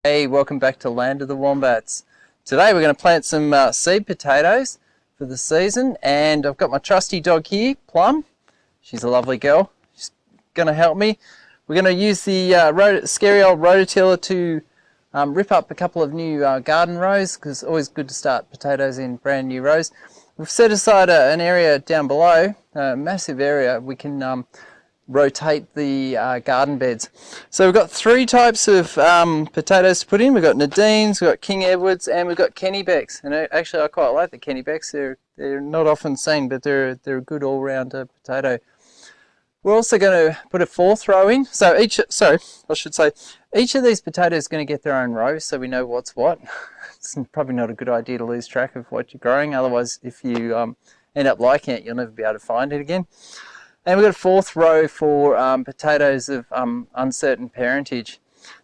Hey, welcome back to Land of the Wombats. Today we're going to plant some seed potatoes for the season, and I've got my trusty dog here, Plum. She's a lovely girl. She's going to help me. We're going to use the scary old rototiller to rip up a couple of new garden rows, because it's always good to start potatoes in brand new rows. We've set aside an area down below, a massive area. We can rotate the garden beds. So we've got three types of potatoes to put in. We've got Nadine's, we've got King Edwards, and we've got Kennebecs. And actually I quite like the Kennebecs. They're not often seen, but they're a good all-round potato. We're also going to put a fourth row in. So each of these potatoes is going to get their own row, so we know what's what. It's probably not a good idea to lose track of what you're growing. Otherwise, if you end up liking it, you'll never be able to find it again. And we've got a fourth row for potatoes of uncertain parentage.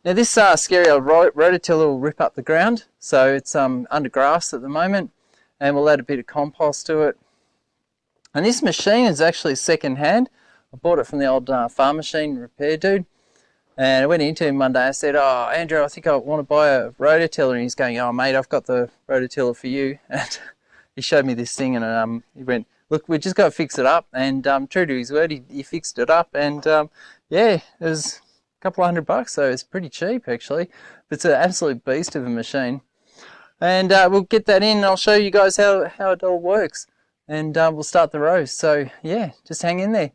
Now this scary old rototiller will rip up the ground, so it's under grass at the moment, and we'll add a bit of compost to it. And this machine is actually second hand. I bought it from the old farm machine repair dude, and I went into him one day. I said, "Oh, Andrew, I think I want to buy a rototiller," and he's going, "Oh, mate, I've got the rototiller for you." And he showed me this thing, and he went, "Look, we just got to fix it up." And true to his word, he fixed it up, and yeah, it was a couple of $100, so it's pretty cheap actually. But it's an absolute beast of a machine. And we'll get that in, and I'll show you guys how it all works. And we'll start the rows. So yeah, just hang in there.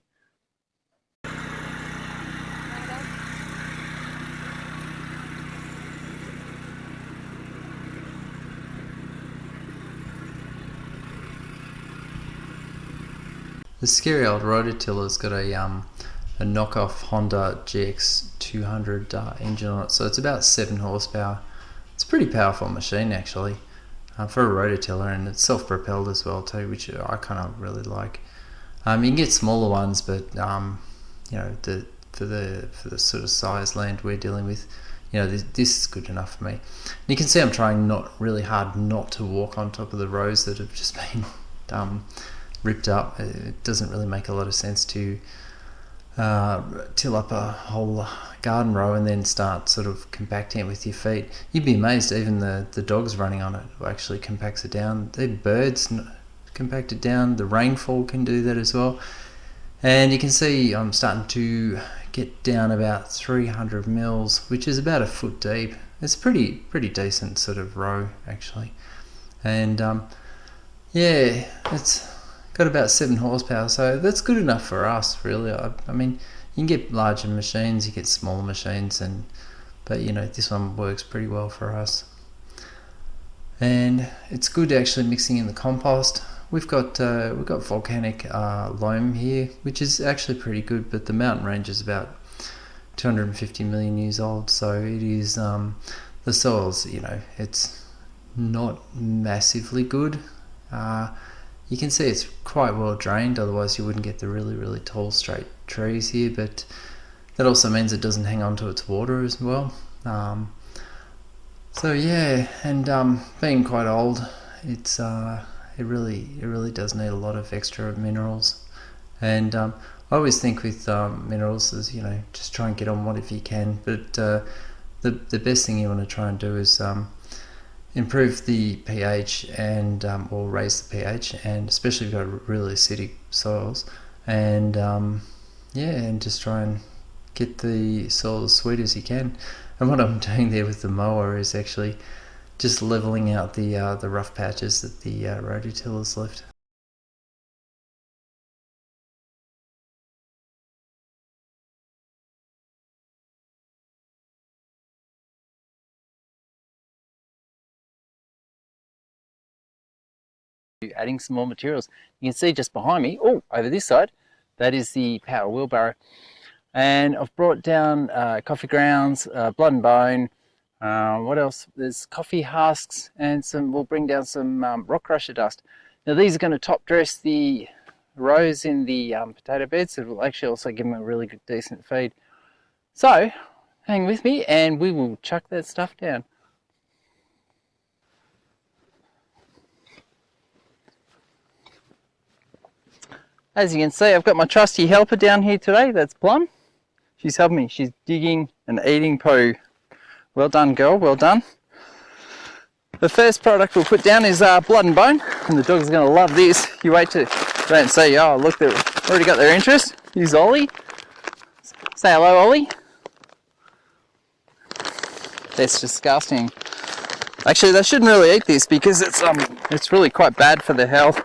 The scary old rototiller's got a knockoff Honda GX200 engine on it, so it's about 7 horsepower. It's a pretty powerful machine actually for a rototiller, and it's self-propelled as well too, which I kind of really like. You can get smaller ones, but you know, for the sort of size land we're dealing with, you know, this is good enough for me. And you can see I'm trying really hard not to walk on top of the rows that have just been ripped up. It doesn't really make a lot of sense to till up a whole garden row and then start sort of compacting it with your feet. You'd be amazed, even the dogs running on it actually compacts it down. The birds compact it down. The rainfall can do that as well. And you can see I'm starting to get down about 300 mils, which is about a foot deep. It's pretty decent sort of row actually. And yeah, it's got about 7 horsepower, so that's good enough for us really. I mean, you can get larger machines, you get smaller machines, but you know, this one works pretty well for us. And it's good actually mixing in the compost. We've got volcanic loam here, which is actually pretty good, but the mountain range is about 250 million years old, so it is the soil's, you know, it's not massively good. You can see it's quite well drained, otherwise you wouldn't get the really tall straight trees here, but that also means it doesn't hang on to its water as well. So yeah, and being quite old, it really does need a lot of extra minerals. And I always think with minerals is, you know, just try and get on whatever you can, but the best thing you want to try and do is improve the pH and or raise the pH, and especially if you've got really acidic soils, and yeah, and just try and get the soil as sweet as you can. And what I'm doing there with the mower is actually just leveling out the rough patches that the rototiller's left. Adding some more materials. You can see just behind me, oh, over this side, that is the power wheelbarrow. And I've brought down coffee grounds, blood and bone, what else? There's coffee husks, and we'll bring down some rock crusher dust. Now these are going to top dress the rows in the potato beds. It will actually also give them a really good, decent feed. So hang with me and we will chuck that stuff down. As you can see, I've got my trusty helper down here today. That's Plum. She's helping me. She's digging and eating poo Well done, girl, well done. The first product we'll put down is blood and bone, and the dogs are going to love this. You wait to don't say, oh look, they've already got their interest. Here's Ollie. Say hello, Ollie. That's disgusting. Actually, they shouldn't really eat this because it's really quite bad for their health.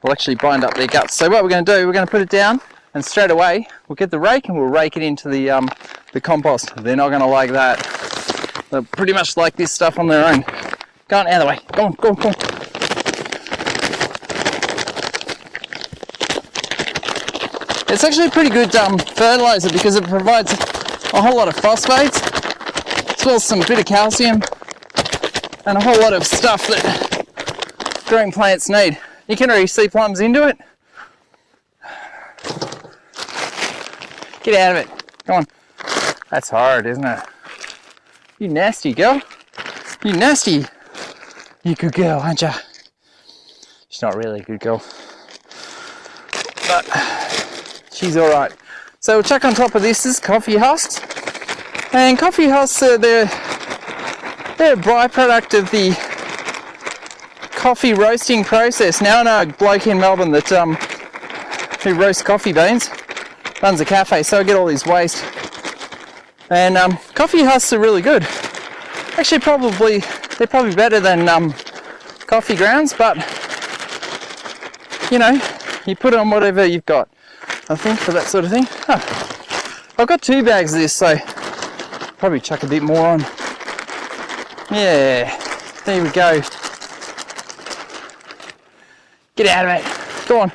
It'll actually bind up their guts. So what we're going to do, we're going to put it down, and straight away we'll get the rake and we'll rake it into the compost. They're not going to like that. They'll pretty much like this stuff on their own. Go on, out of the way. Go on, go on, go on. It's actually a pretty good fertilizer because it provides a whole lot of phosphates, as well as some bit of calcium, and a whole lot of stuff that growing plants need. You can already see Plum's into it. Get out of it. Go on. That's hard, isn't it? You nasty girl. You nasty. You good girl, aren't you? She's not really a good girl, but she's all right. So we'll chuck on top of this is coffee husks, and coffee husks they're a byproduct of the coffee roasting process. Now I know a bloke in Melbourne that who roasts coffee beans, runs a cafe, so I get all his waste. And coffee husks are really good. Actually, they're probably better than coffee grounds, but you know, you put on whatever you've got, I think, for that sort of thing. I've got 2 bags of this, so probably chuck a bit more on. Yeah, there we go. Get out of it. Go on.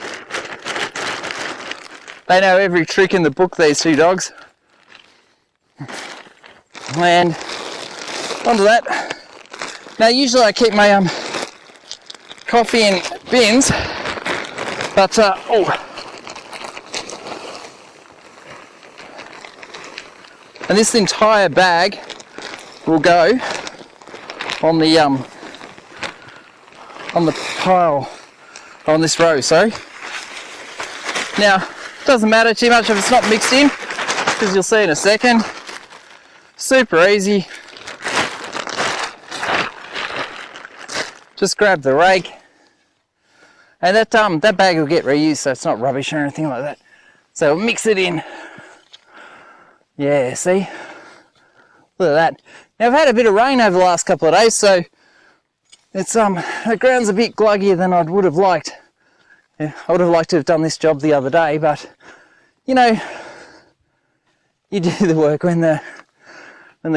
They know every trick in the book, these 2 dogs. And onto that. Now usually I keep my coffee in bins, but and this entire bag will go on the pile, on this row, sorry. Now, it doesn't matter too much if it's not mixed in, because you'll see in a second. Super easy. Just grab the rake, and that bag will get reused, so it's not rubbish or anything like that. So we'll mix it in. Yeah, see? Look at that. Now I've had a bit of rain over the last couple of days, so it's the ground's a bit gluggier than I would have liked. Yeah, I would have liked to have done this job the other day, but you know, you do the work when the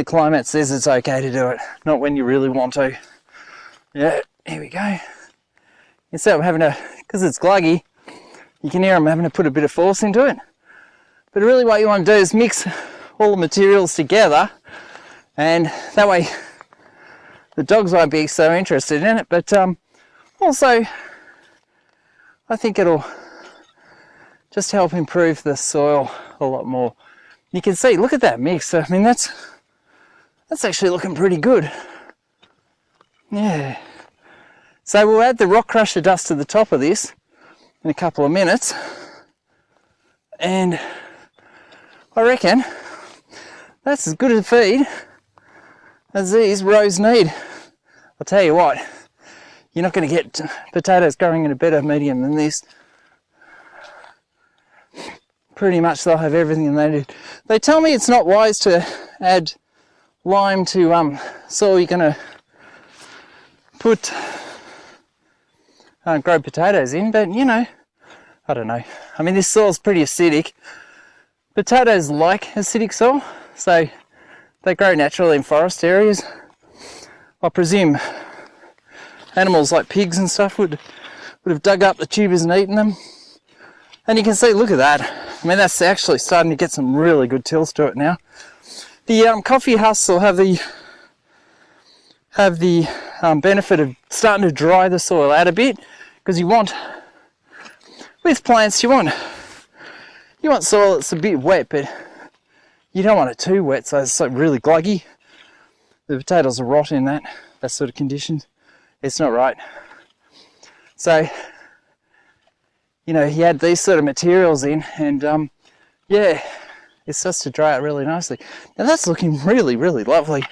climate says it's okay to do it, not when you really want to. Yeah, here we go. Instead of having to, because it's gluggy, you can hear I'm having to put a bit of force into it. But really what you want to do is mix all the materials together, and that way the dogs won't be so interested in it, but also I think it'll just help improve the soil a lot more. You can see, look at that mix. I mean, that's actually looking pretty good. Yeah. So we'll add the rock crusher dust to the top of this in a couple of minutes, and I reckon that's as good a feed as these rows need. I'll tell you what, you're not going to get potatoes growing in a better medium than this. Pretty much they'll have everything they need. They tell me it's not wise to add lime to soil you're going to put grow potatoes in, but you know, I don't know. I mean, this soil's pretty acidic. Potatoes like acidic soil, so they grow naturally in forest areas. I presume animals like pigs and stuff would have dug up the tubers and eaten them. And you can see, look at that. I mean, that's actually starting to get some really good tills to it now. The coffee husks will have the benefit of starting to dry the soil out a bit, because you want, with plants, you want soil that's a bit wet, but you don't want it too wet, so it's like really gluggy. The potatoes will rot in that sort of conditions. It's not right. So, you know, you add these sort of materials in, and yeah, it starts to dry out really nicely. Now that's looking really, really lovely.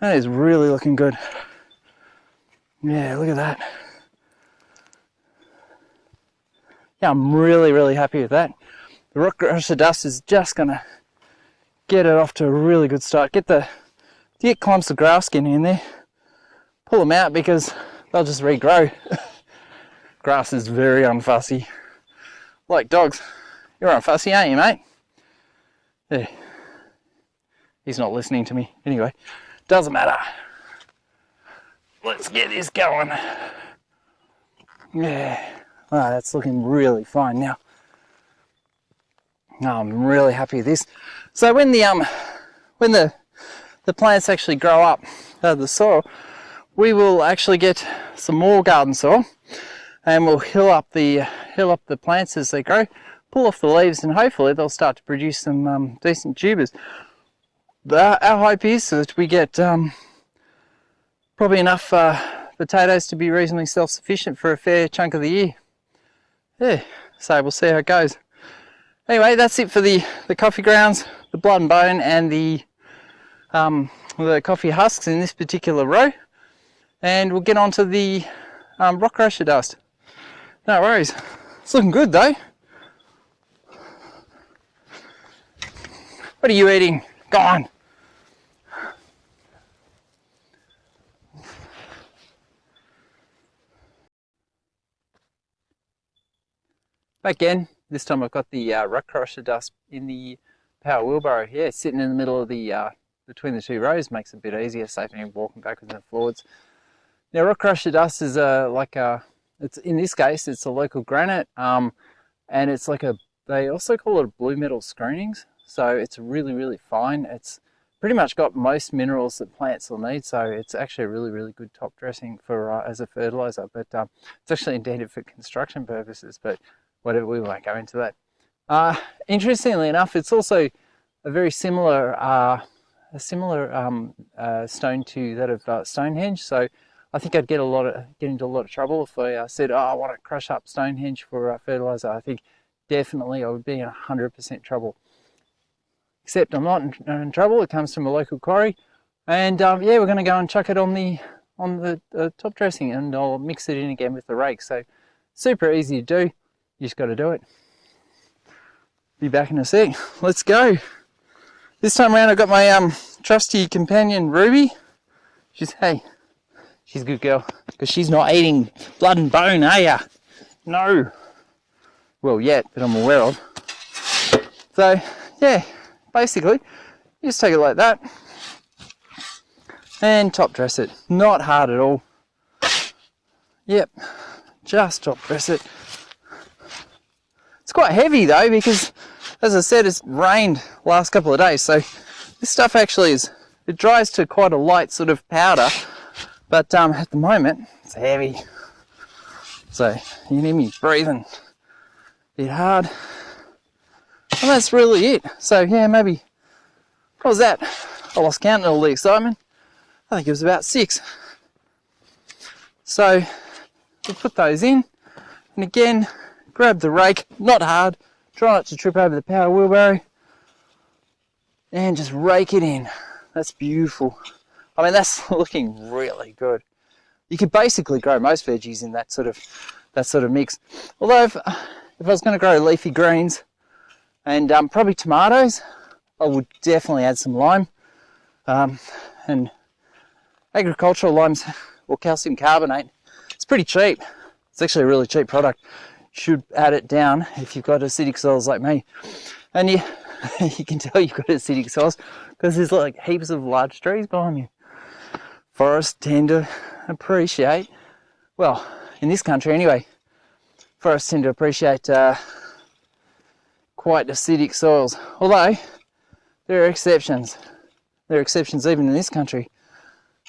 That is really looking good. Yeah, look at that. Yeah, I'm really happy with that. The rock crusher dust is just gonna get it off to a really good start. Get clumps of grass skin in there, pull them out because they'll just regrow. Grass is very unfussy. Like dogs. You're unfussy, aren't you, mate? Yeah. He's not listening to me. Anyway, doesn't matter. Let's get this going. Yeah. Oh, that's looking really fine now. No, I'm really happy with this. So when the plants actually grow up out of the soil, we will actually get some more garden soil, and we'll hill up the plants as they grow, pull off the leaves, and hopefully they'll start to produce some decent tubers. Our hope is that we get probably enough potatoes to be reasonably self-sufficient for a fair chunk of the year. Yeah, so we'll see how it goes. Anyway, that's it for the coffee grounds, the blood and bone, and the coffee husks in this particular row. And we'll get on to the rock crusher dust. No worries. It's looking good though. What are you eating? Go on. Back again. This time I've got the rock crusher dust in the power wheelbarrow here, sitting in the middle of the between the two rows. Makes it a bit easier, safer than walking backwards and forwards. Now, rock crusher dust is it's in this case it's a local granite, and it's like they also call it a blue metal screenings. So it's really fine. It's pretty much got most minerals that plants will need. So it's actually a really good top dressing for as a fertilizer. But it's actually intended for construction purposes. But whatever, we won't go into that. Interestingly enough, it's also a very similar stone to that of Stonehenge. So I think I'd get into a lot of trouble if I said, oh, I want to crush up Stonehenge for fertilizer. I think definitely I would be in 100% trouble. Except I'm not in trouble. It comes from a local quarry, and yeah, we're going to go and chuck it on the top dressing, and I'll mix it in again with the rake. So super easy to do. You just got to do it. Be back in a sec. Let's go. This time around, I've got my trusty companion Ruby. She's a good girl because she's not eating blood and bone, are ya? No. Well, yet, but I'm aware of. So yeah. Basically, you just take it like that and top dress it. Not hard at all. Yep, just top dress it. It's quite heavy though because, as I said, it's rained last couple of days. So this stuff actually it dries to quite a light sort of powder, but at the moment it's heavy. So you need me breathing a bit hard. And that's really it. So yeah, maybe, what was that? I lost count of all the excitement. I think it was about 6. So we'll put those in, and again, grab the rake, not hard, try not to trip over the power wheelbarrow, and just rake it in. That's beautiful. I mean, that's looking really good. You could basically grow most veggies in that sort of mix. Although if I was going to grow leafy greens, and probably tomatoes, I would definitely add some lime, and agricultural limes or calcium carbonate. It's pretty cheap. It's actually a really cheap product. You should add it down if you've got acidic soils like me. And you can tell you've got acidic soils because there's like heaps of large trees behind you. Forests tend to appreciate, well, in this country anyway, forests tend to appreciate quite acidic soils, although there are exceptions. There are exceptions even in this country.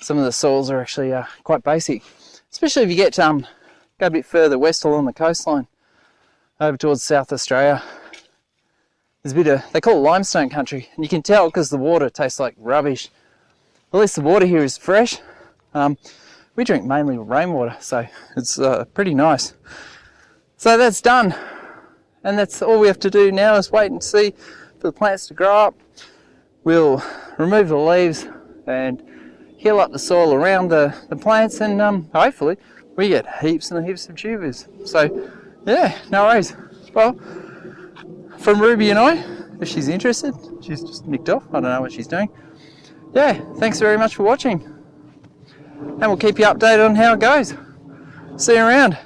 Some of the soils are actually quite basic, especially if you get go a bit further west along the coastline, over towards South Australia. There's a bit of, they call it limestone country, and you can tell because the water tastes like rubbish. At least the water here is fresh. We drink mainly rainwater, so it's pretty nice. So that's done. And that's all we have to do now is wait and see for the plants to grow up. We'll remove the leaves and heal up the soil around the plants, and hopefully we get heaps and heaps of tubers. So yeah, no worries. Well, from Ruby and I, if she's interested, she's just nicked off. I don't know what she's doing. Yeah, thanks very much for watching. And we'll keep you updated on how it goes. See you around.